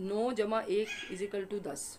9 + 1 = 10।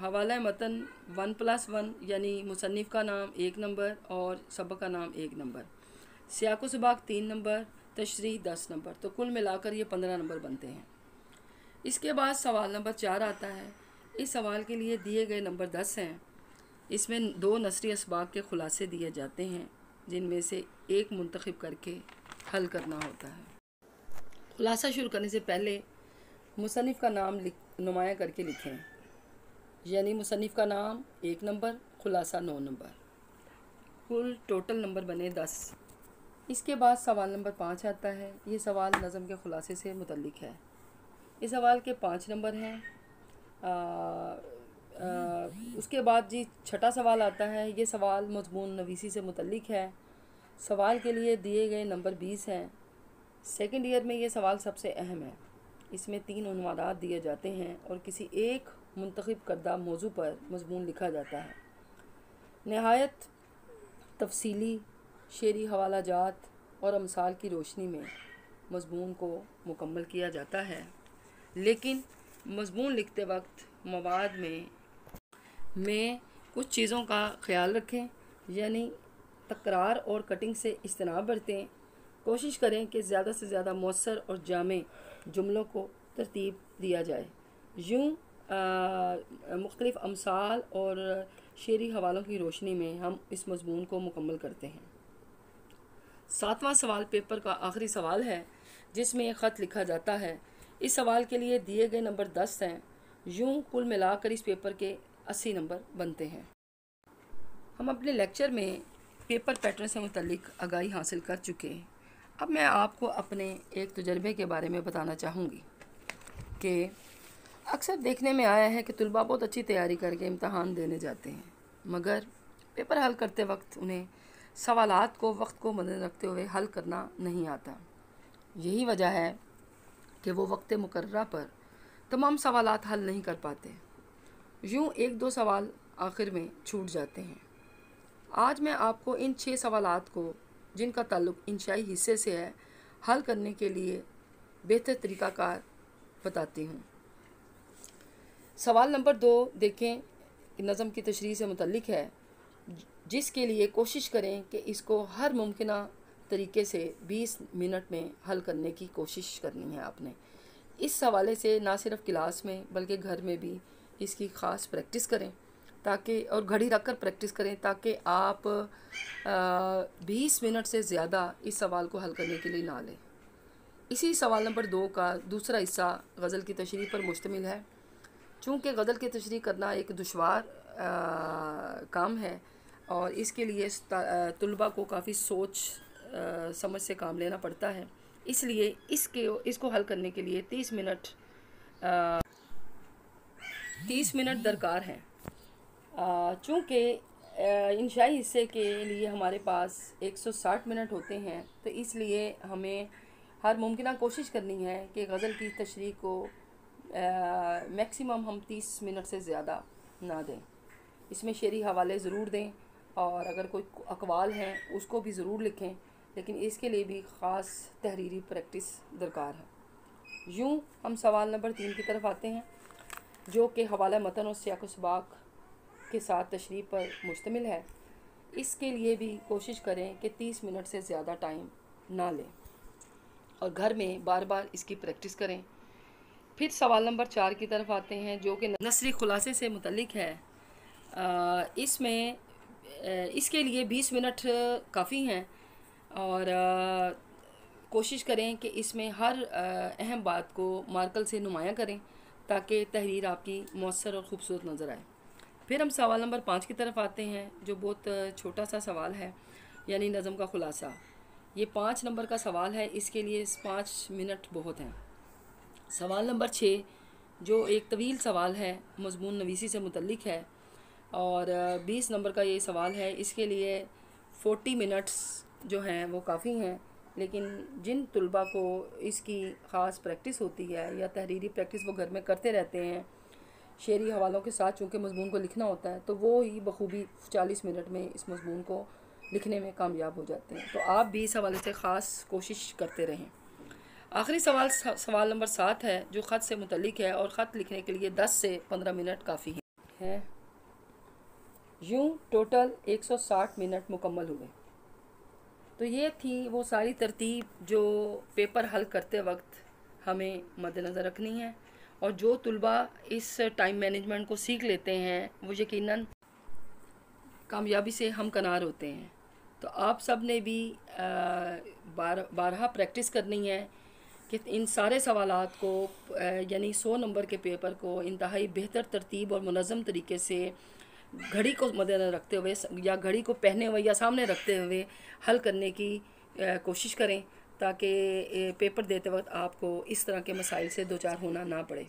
حوالہ متن 1+1 یعنی مصنف کا نام 1 نمبر اور سبق کا نام 1 نمبر، سیاق و سباق 3 نمبر، تشریح 10 نمبر، تو کل ملا کر یہ 15 نمبر بنتے ہیں۔ اس کے بعد سوال نمبر 4 آتا ہے۔ اس سوال کے لیے دیے گئے نمبر 10 ہیں۔ اس میں 2 نثری اسباق کے خلاصے دیے جاتے ہیں جن میں سے ایک منتخب کر کے حل کرنا ہوتا ہے۔ خلاصہ شروع کرنے سے پہلے مصنف کا نام نمایاں کر کے لکھیں، یعنی مصنف کا نام 1 نمبر، خلاصہ 9 نمبر، کل ٹوٹل نمبر بنے 10۔ اس کے بعد سوال نمبر 5 آتا ہے۔ یہ سوال نظم کے خلاصے سے متعلق ہے۔ اس سوال کے 5 نمبر ہیں۔ اس کے بعد چھٹا سوال آتا ہے۔ یہ سوال مضمون نویسی سے متعلق ہے۔ سوال کے لیے دیے گئے نمبر 20 ہیں۔ سیکنڈ ایئر میں یہ سوال سب سے اہم ہے۔ اس میں 3 عنوانات دیے جاتے ہیں اور کسی ایک منتخب کردہ موضوع پر مضمون لکھا جاتا ہے۔ نہایت تفصیلی شعری حوالہ جات اور امثال کی روشنی میں مضمون کو مکمل کیا جاتا ہے، لیکن مضمون لکھتے وقت مواد میں کچھ چیزوں کا خیال رکھیں، یعنی تکرار اور کٹنگ سے اجتناب برتیں۔ کوشش کریں کہ زیادہ سے زیادہ مؤثر اور جامع جملوں کو ترتیب دیا جائے۔ یوں مختلف امثال اور شعری حوالوں کی روشنی میں ہم اس مضمون کو مکمل کرتے ہیں۔ 7واں سوال پیپر کا آخری سوال ہے جس میں ایک خط لکھا جاتا ہے۔ اس سوال کے لیے دیے گئے نمبر 10 ہیں۔ یوں کل ملا کر اس پیپر کے 80 نمبر بنتے ہیں۔ ہم اپنے لیکچر میں پیپر پیٹرن سے متعلق آگاہی حاصل کر چکے ہیں۔ اب میں آپ کو اپنے ایک تجربے کے بارے میں بتانا چاہوں گی کہ اکثر دیکھنے میں آیا ہے کہ طلباء بہت اچھی تیاری کر کے امتحان دینے جاتے ہیں، مگر پیپر حل کرتے وقت انہیں سوالات کو وقت کو مد نظر رکھتے ہوئے حل کرنا نہیں آتا۔ یہی وجہ ہے کہ وہ وقت مقررہ پر تمام سوالات حل نہیں کر پاتے، یوں 1-2 سوال آخر میں چھوٹ جاتے ہیں۔ آج میں آپ کو ان 6 سوالات کو جن کا تعلق انشائی حصے سے ہے حل کرنے کے لیے بہتر طریقہ کار بتاتی ہوں۔ سوال نمبر 2 دیکھیں، نظم کی تشریح سے متعلق ہے، جس کے لیے کوشش کریں کہ اس کو ہر ممکنہ طریقے سے 20 منٹ میں حل کرنے کی کوشش کرنی ہے آپ نے۔ اس حوالے سے نہ صرف کلاس میں بلکہ گھر میں بھی اس کی خاص پریکٹس کریں اور گھڑی رکھ کر پریکٹس کریں تاکہ آپ 20 منٹ سے زیادہ اس سوال کو حل کرنے کے لیے نہ لیں۔ اسی سوال نمبر 2 کا دوسرا حصہ غزل کی تشریح پر مشتمل ہے۔ چونکہ غزل کی تشریح کرنا ایک دشوار کام ہے اور اس کے لیے طلباء کو کافی سوچ سمجھ سے کام لینا پڑتا ہے، اس لیے اس کو حل کرنے کے لیے 30 منٹ درکار ہیں۔ چونکہ انشائی حصے کے لیے ہمارے پاس 160 منٹ ہوتے ہیں، تو اس لیے ہمیں ہر ممکنہ کوشش کرنی ہے کہ غزل کی تشریح کو میکسیمم ہم 30 منٹ سے زیادہ نہ دیں۔ اس میں شعری حوالے ضرور دیں اور اگر کوئی اقوال ہیں اس کو بھی ضرور لکھیں، لیکن اس کے لیے بھی خاص تحریری پریکٹس درکار ہے۔ یوں ہم سوال نمبر 3 کی طرف آتے ہیں، جو کہ حوالہ متن اور سیاق و سباق کے ساتھ تشریح پر مشتمل ہے۔ اس کے لیے بھی کوشش کریں کہ 30 منٹ سے زیادہ ٹائم نہ لیں اور گھر میں بار بار اس کی پریکٹس کریں۔ پھر سوال نمبر 4 کی طرف آتے ہیں، جو کہ نثری خلاصے سے متعلق ہے۔ اس کے لیے 20 منٹ کافی ہیں اور کوشش کریں کہ اس میں ہر اہم بات کو مارکر سے نمایاں کریں تاکہ تحریر آپ کی مؤثر اور خوبصورت نظر آئے۔ پھر ہم سوال نمبر 5 کی طرف آتے ہیں، جو بہت چھوٹا سا سوال ہے، یعنی نظم کا خلاصہ۔ یہ 5 نمبر کا سوال ہے، اس کے لیے 5 منٹ بہت ہیں۔ سوال نمبر 6 جو ایک طویل سوال ہے، مضمون نویسی سے متعلق ہے اور 20 نمبر کا یہ سوال ہے، اس کے لیے 40 منٹس جو ہیں وہ کافی ہیں، لیکن جن طلباء کو اس کی خاص پریکٹس ہوتی ہے یا تحریری پریکٹس وہ گھر میں کرتے رہتے ہیں شعری حوالوں کے ساتھ، چونکہ مضمون کو لکھنا ہوتا ہے، تو وہ ہی بخوبی 40 منٹ میں اس مضمون کو لکھنے میں کامیاب ہو جاتے ہیں۔ تو آپ بھی اس حوالے سے خاص کوشش کرتے رہیں۔ آخری سوال نمبر 7 ہے، جو خط سے متعلق ہے اور خط لکھنے کے لیے 10 سے 15 منٹ کافی ہیں۔ ہے۔ یوں ٹوٹل 160 منٹ مکمل ہوئے۔ تو یہ تھی وہ ساری ترتیب جو پیپر حل کرتے وقت ہمیں مد نظر رکھنی ہے، اور جو طلباء اس ٹائم مینجمنٹ کو سیکھ لیتے ہیں وہ یقیناً کامیابی سے ہمکنار ہوتے ہیں۔ تو آپ سب نے بھی بارہا پریکٹس کرنی ہے کہ ان سارے سوالات کو یعنی 100 نمبر کے پیپر کو انتہائی بہتر ترتیب اور منظم طریقے سے گھڑی کو مد نظر رکھتے ہوئے یا گھڑی کو پہنے ہوئے یا سامنے رکھتے ہوئے حل کرنے کی کوشش کریں، تاکہ پیپر دیتے وقت آپ کو اس طرح کے مسائل سے دوچار ہونا نہ پڑے۔